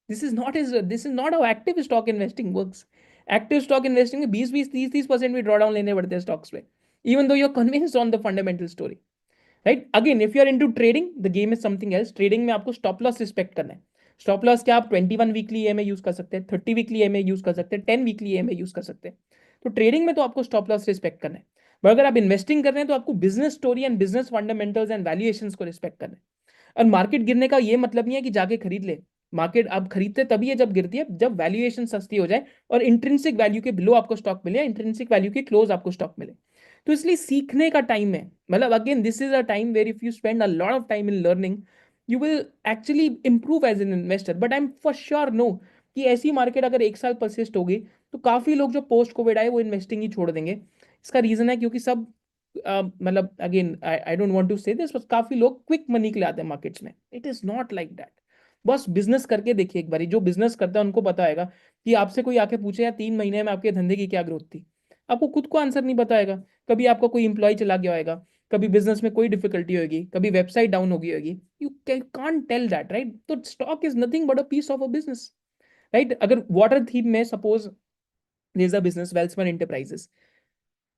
This is not how active stock investing works. Active stock investing में 20-20, 30-30% भी ड्रॉडाउन लेने पड़ते हैं स्टॉक्स पे, even though you are convinced on the fundamental story, right. Again if you are into trading, the game is something else. Trading में आपको stop loss respect करना है. स्टॉप लॉस क्या, आप 21 वीकली EMA यूज कर सकते हैं, 30 वीकली EMA यूज कर सकते हैं, 10 वीकली EMA यूज कर सकते हैं. तो ट्रेडिंग में तो आपको स्टॉप लॉस रिस्पेक्ट करना है. बट अगर आप इन्वेस्टिंग कर रहे हैं तो आपको business story and business fundamentals and valuations को रिस्पेक्ट करना है. और मार्केट गिरने का ये मतलब नहीं है कि जाके खरीद ले. मार्केट आप खरीदते तभी है जब गिरती है, जब वैल्यूएशन सस्ती हो जाए और इंट्रिंसिक वैल्यू के बिलो आपको स्टॉक मिले या इंट्रिंसिक वैल्यू के क्लोज आपको स्टॉक मिले. तो इसलिए सीखने का टाइम है. मतलब again this is a time where if you spend a lot of time in learning, you will actually improve as an investor. But I am for sure know कि ऐसी मार्केट अगर 1 साल परसिस्ट होगी तो काफी लोग जो पोस्ट कोविड आए वो इन्वेस्टिंग ही छोड़ देंगे. इसका रीजन है क्योंकि सब मतलब again I don't want to say this, बस काफी लोग क्विक मनी के लिए आते हैं मार्केट्स में. It is not like that. बस बिजनेस करके देखिए एक बारी. जो बिजनेस करता है उनको पता है कि आपसे कोई आके पूछे यार 3 महीने में आपके धंधे की क्या ग्रोथ थी, आपको खुद को आंसर नहीं बताएगा. कभी आपका कोई इंप्लॉय चला गया होगा, कभी बिजनेस में कोई डिफिकल्टी होगी, कभी वेबसाइट डाउन हो गई होगी. You can't tell that, right. तो stock is nothing but a piece of a business, right. अगर वाटर थीम में suppose there is a business Welspun enterprises,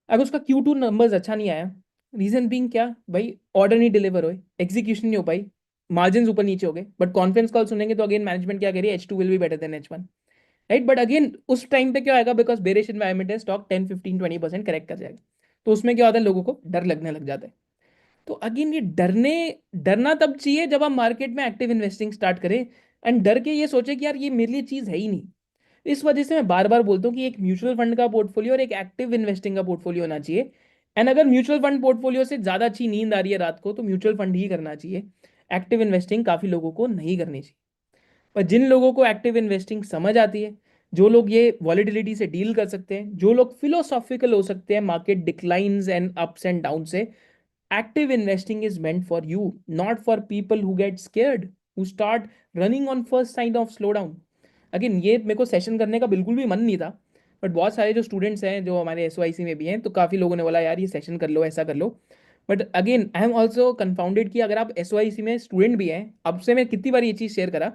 अगर उसका Q2 नंबर्स अच्छा नहीं आया, रीजन बीइंग क्या भाई, ऑर्डर नहीं डिलीवर हुए, एग्जीक्यूशन नहीं हो पाई, मार्जिन ऊपर नीचे हो गए. बट कॉन्फ्रेंस कॉल सुनेंगे तो अगेन मैनेजमेंट क्या करिए, H2 will be better than H1, right. But again उस टाइम पे क्या आएगा, बिकॉज बेरिश एनवायरमेंट है, स्टॉक 10-15-20% करेक्ट कर जाएगा. तो उसमें क्या होता है, लोगों को डर लगने लग जाता है. तो अगेन ये डरना तब चाहिए जब आप मार्केट में एक्टिव इन्वेस्टिंग स्टार्ट करें, एंड डर के ये सोचे कि यार ये मेरे लिए चीज है ही नहीं। इस वजह से मैं बार बार बोलता हूँ कि एक म्यूचुअल फंड का पोर्टफोलियो और एक एक्टिव इन्वेस्टिंग का पोर्टफोलियो होना चाहिए। एंड अगर म्यूचुअल फंड पोर्टफोलियो से ज्यादा अच्छी नींद आ रही है रात को तो म्यूचुअल फंड ही करना चाहिए। एक्टिव इन्वेस्टिंग काफी लोगों को नहीं करनी चाहिए। पर जिन लोगों को एक्टिव इन्वेस्टिंग समझ आती है, जो लोग ये वॉलिटिलिटी से डील कर सकते हैं, जो लोग फिलोसॉफिकल हो सकते हैं market declines and ups and down से, active investing is meant for you, not for people who get scared, who start running on first sign of slowdown. Again ये मेरे को सेशन करने का बिल्कुल भी मन नहीं था, बट बहुत सारे जो स्टूडेंट्स हैं जो हमारे एस में भी हैं, तो काफ़ी लोगों ने बोला यार ये सेशन कर लो, ऐसा कर लो। But again I am also confounded कि अगर आप एस में स्टूडेंट भी हैं, अब से मैं कितनी बार ये चीज़ शेयर करा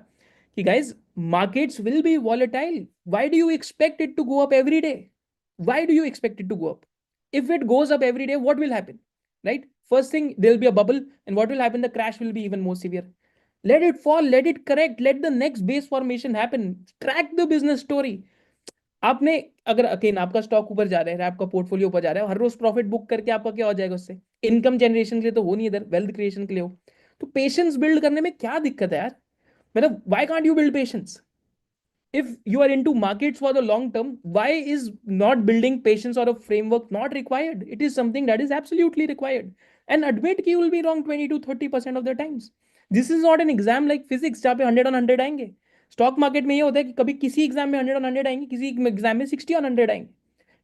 कि guys markets will be volatile, why do you expect it to go up every day? Why do you expect it to go up? If it goes up every day, what will happen? Right? First thing, there will be a bubble, and what will happen? The crash will be even more severe. Let it fall, let it correct, let the next base formation happen. Track the business story. आपने अगर again आपका stock ऊपर जा रहा है, आपका portfolio ऊपर जा रहा है, हर रोज प्रॉफिट बुक करके आपका क्या हो जाएगा? उससे इनकम जनरेशन के लिए तो हो नहीं, इधर वेल्थ क्रिएशन के लिए हो। तो पेशेंस बिल्ड करने में क्या दिक्कत है यार? मतलब why can't you build patience? If you are into markets for the long term, why is not building patience or a framework not required? It is something that is absolutely required. And admit that you will be wrong 20 to 30% of the times. This is not an exam like physics जहाँ पे 100 on 100 आएंगे। Stock market में ये होता है कि कभी किसी एग्जाम में 100 on 100 आएंगे, किसी एग्जाम में 60 on 100 आएंगे।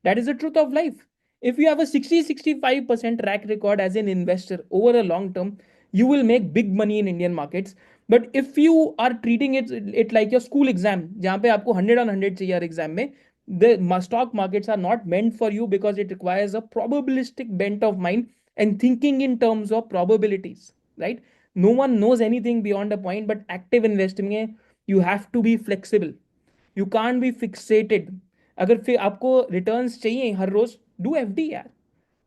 That is the truth of life. If you have a 60-65% track record as an investor over a long term, you will make big money in Indian markets. But if you are treating it like your school exam, जहाँ पे आपको 100 on 100 चाहिए हर exam में, the stock markets are not meant for you because it requires a probabilistic bent of mind and thinking in terms of probabilities, right? No one knows anything beyond a point, but active investing में you have to be flexible. You can't be fixated. अगर फिर आपको returns चाहिए हर रोज, do FD यार।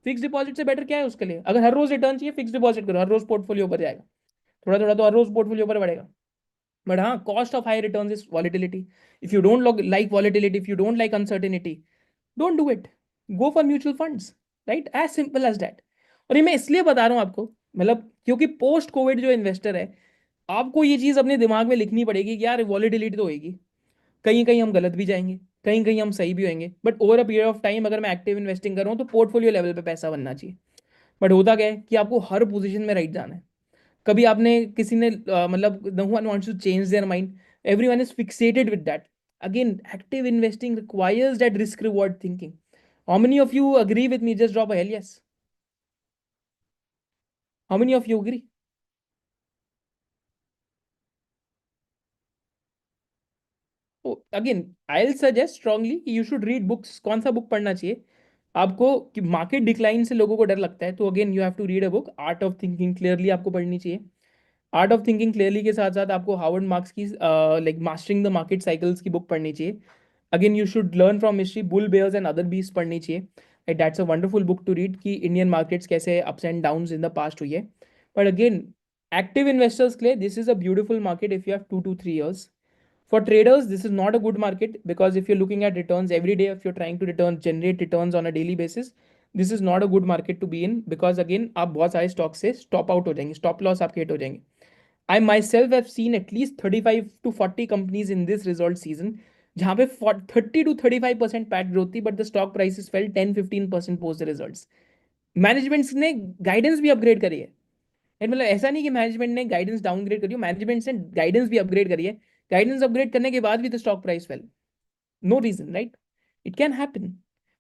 Fix deposit से better क्या है उसके लिए? अगर हर रोज रिटर्न चाहिए, फिक्स डिपॉजिट करो, हर रोज पोर्टफोलियो ऊपर जाएगा, थोड़ा थोड़ा तो हर रोज पोर्टफोलियो ऊपर बढ़ेगा। बट हाँ, cost of high returns is volatility. If you don't like volatility, if you don't like uncertainty, don't do it. Go for mutual funds, right? As simple as that. और ये मैं इसलिए बता रहा हूँ आपको, मतलब क्योंकि पोस्ट कोविड जो इन्वेस्टर है, आपको ये चीज अपने दिमाग में लिखनी पड़ेगी कि यार वॉलिटिलिटी तो होगी, कहीं कहीं हम गलत भी जाएंगे, कहीं कहीं हम सही भी होंगे, but over a period of time अगर मैं एक्टिव इन्वेस्टिंग कर रहा हूँ तो पोर्टफोलियो लेवल पे पैसा बनना चाहिए। बट होता क्या है कि आपको हर पोजीशन में राइट जाना है। कभी आपने किसी ने मतलब no one wants to change their mind, everyone is fixated with that. Again active investing requires that risk reward thinking. How many of you agree with me? Just drop a hell yes. How many of you agree? Again I will suggest strongly you should read books. कौन सा book पढ़ना चाहिए आपको? कि market decline से लोगों को डर लगता है, तो again you have to read a book, art of thinking clearly आपको पढ़नी चाहिए। आर्ट ऑफ थिंकिंग क्लियरली के साथ साथ आपको हार्वर्ड मार्क्स की like mastering the market cycles की बुक पढ़नी चाहिए। Again you should learn from history, bull bears and other beast पढ़नी चाहिए। That's a wonderful book to read कि इंडियन मार्केट्स कैसे ups and downs in the past हुई है। But again active investors के लिए this is a beautiful market if you have 2 to 3 years. For traders, this is not a good market because if you're looking at returns every day, if you're trying to generate returns on a daily basis, this is not a good market to be in because again आप बहुत सारे stock से stop out हो जाएंगे, stop loss आपके hit हो जाएंगे। I myself have seen at least 35 to 40 companies in this result season जहाँ पे 30 to 35% पैट ग्रोथ थी, but the stock prices fell 10-15% post the results. Managements ने गाइडेंस भी अपग्रेड करी है, मतलब ऐसा नहीं कि मैनेजमेंट ने गाइडेंस डाउनग्रेड करी, मैनेजमेंट ने गाइडेंस भी अपग्रेड करी है। गाइडेंस अपग्रेड करने के बाद भी the stock price fell, no reason, right? It can happen.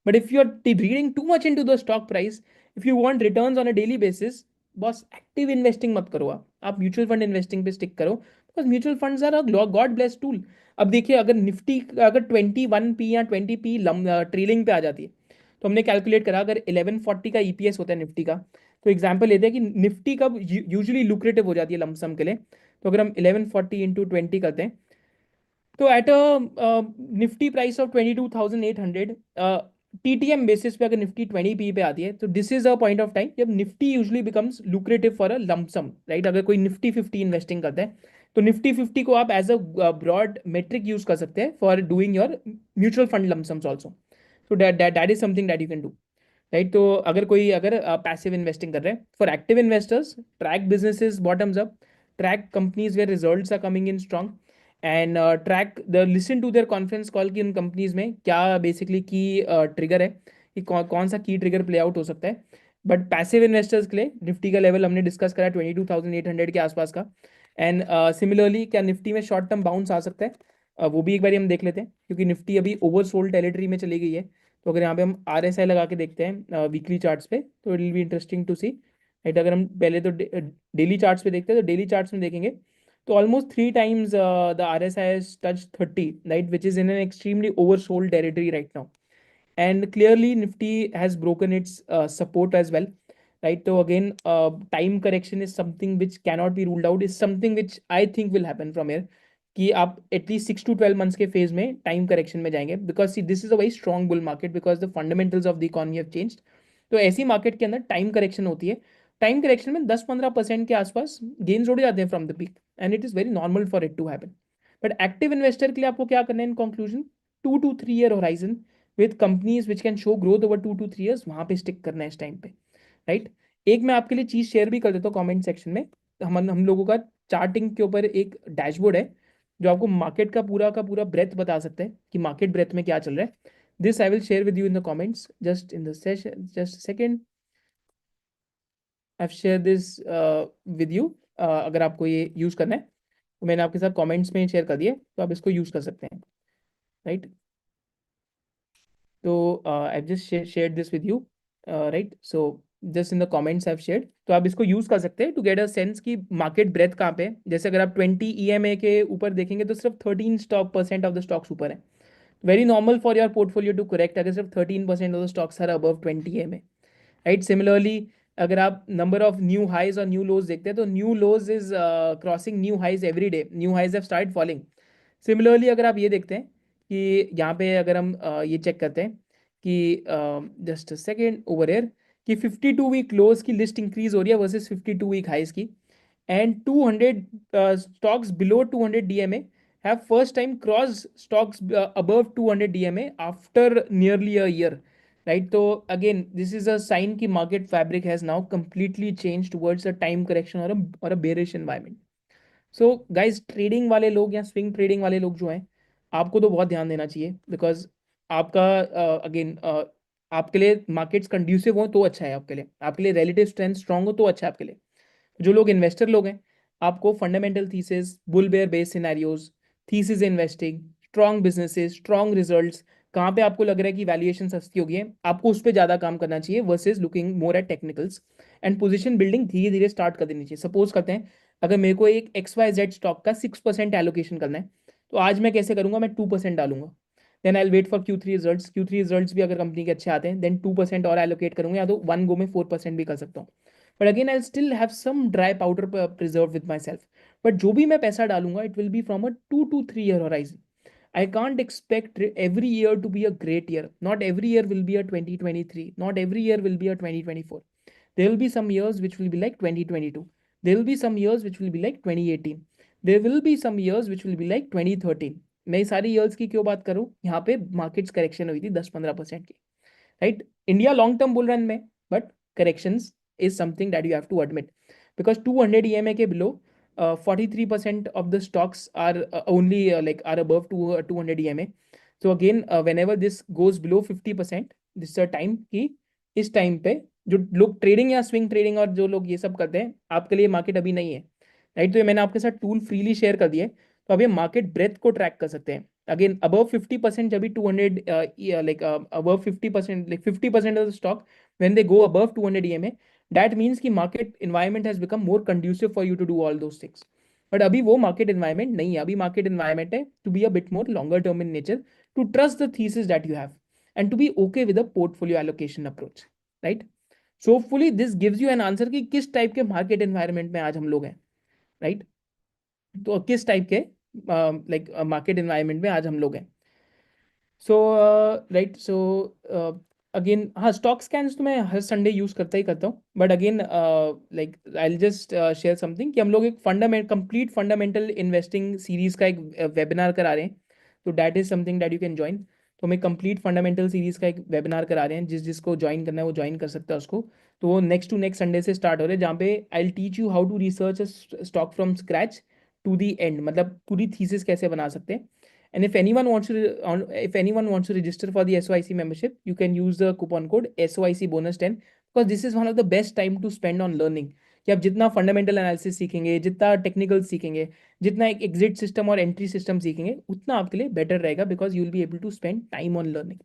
But if you are reading too much into the stock price, if you want returns on a daily basis, बस active investing मत करो, आप mutual fund investing पे stick करो, because mutual funds are a God bless tool. अब देखिए, अगर Nifty अगर 21p या 20p ट्रेलिंग पे आ जाती है, तो हमने कैलकुलेट करा अगर 1140 का ईपीएस होता है निफ्टी का, तो एग्जाम्पल लेते हैं कि निफ्टी कब यूजुअली लुक्रेटिव हो जाती है लमसम के लिए। तो अगर हम 1140 × 20 करते हैं, तो at a Nifty price of 22,800, TTM basis पे अगर निफ्टी 20p पे आती है, तो this is a point of time जब Nifty usually becomes lucrative for a lump sum, right? अगर कोई निफ्टी 50 इन्वेस्टिंग करता है, तो निफ्टी 50 को आप as a broad metric use कर सकते हैं for doing your mutual fund lumpsums also. So that is something that you can do. Right. तो अगर पैसिव इन्वेस्टिंग कर रहे हैं, for active investors track businesses bottoms up, track companies where results are coming in strong, and track the listen to their conference call की उन companies में क्या basically की ट्रिगर है, कि कौन सा की ट्रिगर प्ले आउट हो सकता है। बट पैसिव इन्वेस्टर्स के लिए निफ्टी का लेवल हमने डिस्कस करा 22,800 के आसपास का। एंड सिमिलरली क्या निफ्टी में शॉर्ट टर्म बाउंस आ सकता है, वो भी एक बार हम देख लेते हैं, क्योंकि निफ्टी अभी ओवरसोल्ड टेरिटरी में चली गई है। तो अगर यहाँ पे हम आर एस आई लगा के देखते हैं वीकली चार्ट्स पे, तो it will be interesting to see. Right, अगर हम पहले तो डेली चार्ट्स पे देखते हैं, तो डेली चार्ट्स में देखेंगे तो almost 3 times the R S I touch 30, right, which is in an extremely oversold territory right now. And clearly Nifty has broken its support as well, right? So again, time correction is something which cannot be ruled out, is something which I think will happen from here, कि आप at least 6 to 12 months के phase में time correction में जाएंगे, because see this is a very strong bull market, because the fundamentals of the economy have changed. तो ऐसी market के अंदर टाइम करेक्शन होती है। टाइम करेक्शन में 10-15% के आसपास गेन्स उड़ जाते हैं from the peak, and it is very normal for it to happen. But active investor के लिए आपको क्या करना है in conclusion, 2 to 3 year horizon with companies which can show growth over 2 to 3 years, वहां पे स्टिक करना है इस टाइम पे, राइट। एक मैं आपके लिए चीज शेयर भी कर देता हूँ कमेंट सेक्शन में। हम लोगों का चार्टिंग के ऊपर एक डैशबोर्ड है जो आपको मार्केट का पूरा ब्रेथ बता सकते हैं कि मार्केट ब्रेथ में क्या चल रहा है। This I will share with you in the comments just in the session, just second. I share this with you. अगर आपको ये यूज करना है तो मैंने आपके साथ कमेंट्स में शेयर कर दिए, तो आप इसको यूज कर सकते हैं, राइट। तो I just share this with you, right. So just in the comments I shared, तो आप इसको यूज कर सकते हैं टू गेट अ सेंस की मार्केट ब्रेथ कहाँ पे है। जैसे अगर आप 20 EMA के ऊपर देखेंगे तो सिर्फ 13% ऑफ द स्टॉक्स ऊपर है। Very normal for your portfolio to correct अगर सिर्फ 13% of the stocks are above 20 EMA, right. Similarly अगर आप नंबर ऑफ न्यू हाइज और न्यू लोज देखते हैं, तो new lows is crossing new highs every day, new highs have start falling. Similarly अगर आप ये देखते हैं कि यहाँ पे अगर हम ये चेक करते हैं कि जस्ट सेकेंड ओवर एयर, कि 52 वीक लोज की लिस्ट इंक्रीज हो रही है वर्सेस 52 वीक हाइज की, and 200 stocks below 200 DMA have first time crossed stocks above 200 DMA after nearly a year, right? So again this is a sign कि market fabric has now completely changed towards a time correction or a bearish environment. So guys trading वाले लोग या swing trading वाले लोग जो हैं, आपको तो बहुत ध्यान देना चाहिए, बिकॉज आपका अगेन आपके लिए मार्केट्स कंड्यूसिव हो तो अच्छा है, आपके लिए रिलेटिव स्ट्रेंथ स्ट्रांग हो तो अच्छा है आपके लिए। जो लोग इन्वेस्टर लोग हैं, आपको fundamental thesis, bull bear base scenarios, thesis investing, strong businesses, strong results, कहाँ पे आपको लग रहा है कि वैल्यूएशन सस्ती होगी है, आपको उस पर ज़्यादा काम करना चाहिए versus looking more at technicals. And position building धीरे धीरे स्टार्ट कर देनी चाहिए। सपोज करते हैं अगर मेरे को एक XYZ स्टॉक का 6% एलोकेशन करना है, तो आज मैं कैसे करूंगा, मैं 2% डालूंगा। Then I wait for Q3 results भी अगर कंपनी के अच्छे आते हैं, देन 2% और एलोकेट करूंगा, या तो वन गो में 4% भी कर सकता हूँ। But again I still have some dry powder preserve with myself. बट जो भी मैं पैसा डालूंगा it will be from a 2 to 3 year horizon. I can't expect every year to be a great year. Not every year will be a 2023. Not every year will be a 2024. There will be some years which will be like 2022. There will be some years which will be like 2018. There will be some years which will be like 2013. मैं सारी years की क्यों बात करूं, यहाँ पे markets correction हुई थी 10-15% की, right. India long term bull run में, but corrections is something that you have to admit, because 200 EMA के below 43% of the stocks are only like are above 200 EMA. So again whenever this goes below 50%, this is a time कि इस time पे जो लोग trading या swing trading और जो लोग ये सब करते हैं, आपके लिए मार्केट अभी नहीं है, राइट। तो ये मैंने आपके साथ टूल फ्रीली शेयर कर दिए, तो अब ये मार्केट ब्रेथ को ट्रैक कर सकते हैं। अगेन अबव 50%, जब भी 200 like above 50%, like 50% of the stock when they go above 200 EMA, that means कि market environment has become more conducive for you to do all those things. But अभी वो market environment नहीं है, अभी market environment है to be a bit more longer term in nature, to trust the thesis that you have and to be okay with a portfolio allocation approach, right? So hopefully this gives you an answer कि किस type के market environment में आज हम लोग हैं, right? तो किस टाइप के लाइक मार्केट एनवायरनमेंट में आज हम लोग हैं। सो राइट, सो अगेन हाँ, स्टॉक स्कैन्स तो मैं हर संडे यूज़ करता ही करता हूँ, but again like I just share something कि हम लोग एक कंप्लीट फंडामेंटल इन्वेस्टिंग सीरीज का एक वेबिनार करा रहे हैं, तो that is something that you can join. तो हमें कंप्लीट फंडामेंटल सीरीज का एक वेबिनार करा रहे हैं, जिसको ज्वाइन करना है वो ज्वाइन कर सकता है उसको। तो वो नेक्स्ट टू नेक्स्ट संडे से स्टार्ट हो रहा है, जहाँ पे I will teach you how to research stock from scratch to the end, मतलब पूरी थीसिस कैसे बना सकते हैं। And if anyone wants to register for the SOIC membership, you can use the coupon code SOIC bonus 10, because this is one of the best time to spend on learning। कि आप जितना fundamental analysis सीखेंगे, जितना technical सीखेंगे, जितना एक exit system और entry system सीखेंगे, उतना आपके लिए बेटर रहेगा, because you will be able to spend time on learning.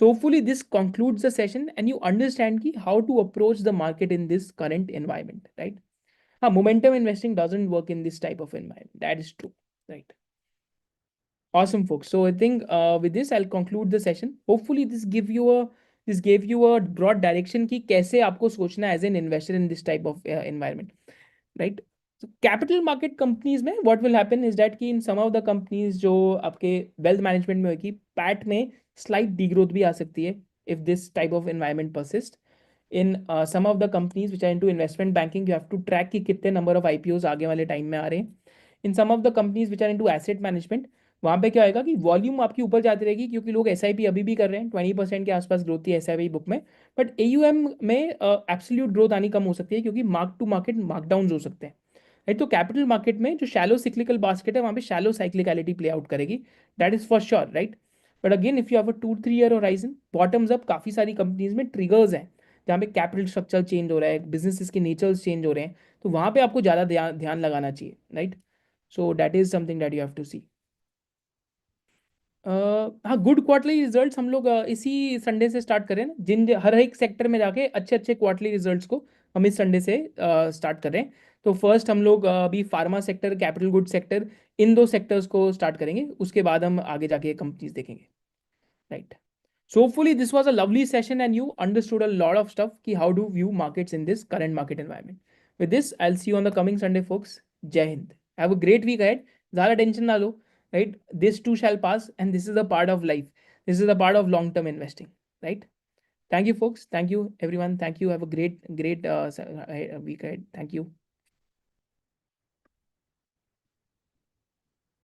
So hopefully this concludes the session and you understand ki how to approach the market in this current environment, right? Momentum investing doesn't work in this type of environment. That is true, right? Awesome, folks. So I think with this I'll conclude the session. Hopefully this gave you a broad direction कि कैसे आपको सोचना है as an investor in this type of environment, right? So capital market companies में what will happen is that कि in some of the companies जो आपके wealth management में होगी, PAT में slight degrowth भी आ सकती है if this type of environment persists. In some of the companies which are into investment banking, you have to track कि कितने number of IPOs आगे वाले टाइम में आ रहे हैं। In some of the companies which are into asset management, वहाँ पे क्या होगा कि वॉल्यूम आपकी ऊपर जाती रहेगी, क्योंकि लोग एसआईपी अभी भी कर रहे हैं, 20% के आसपास ग्रोथ थी एसआईपी बुक में। बट एयूएम में एब्सोल्यूट ग्रोथ आनी कम हो सकती है, क्योंकि मार्क टू मार्केट मार्कडाउन हो सकते हैं, राइट। तो कैपिटल मार्केट में जो शैलो सिक्लिकल बास्केट है, वहाँ पे शैलो साइक्लिकलिटी प्ले आउट करेगी, that is for sure, right. But again if you have a 2-3 year horizon, bottoms up काफ़ी सारी कंपनीज में ट्रिगर्स हैं, जहाँ पे कैपिटल स्ट्रक्चर चेंज हो रहा है, बिजनेसेस के नेचर्स चेंज हो रहे हैं, तो वहाँ पे आपको ज़्यादा ध्यान लगाना चाहिए, right. So that is something that you have to see. हाँ, गुड क्वार्टरली रिजल्ट्स हम लोग इसी संडे से स्टार्ट करें ना, हर एक सेक्टर में जाके अच्छे अच्छे क्वार्टरली रिजल्ट्स को हम इस संडे से स्टार्ट कर रहे हैं। तो फर्स्ट हम लोग अभी pharma sector, capital good sector, इन दो सेक्टर्स को स्टार्ट करेंगे, उसके बाद हम आगे जाके कंपनीज देखेंगे, right. So hopefully this was a lovely session and you understood a lot of stuff ki how to view markets in this current market environment. With this, I'll see you on the coming Sunday, folks. Jai Hind. Have a great week ahead. ज़्यादा tension ना लो, right? This too shall pass, and this is a part of life. This is a part of long-term investing, right? Thank you, folks. Thank you, everyone. Thank you. Have a great week ahead. Thank you.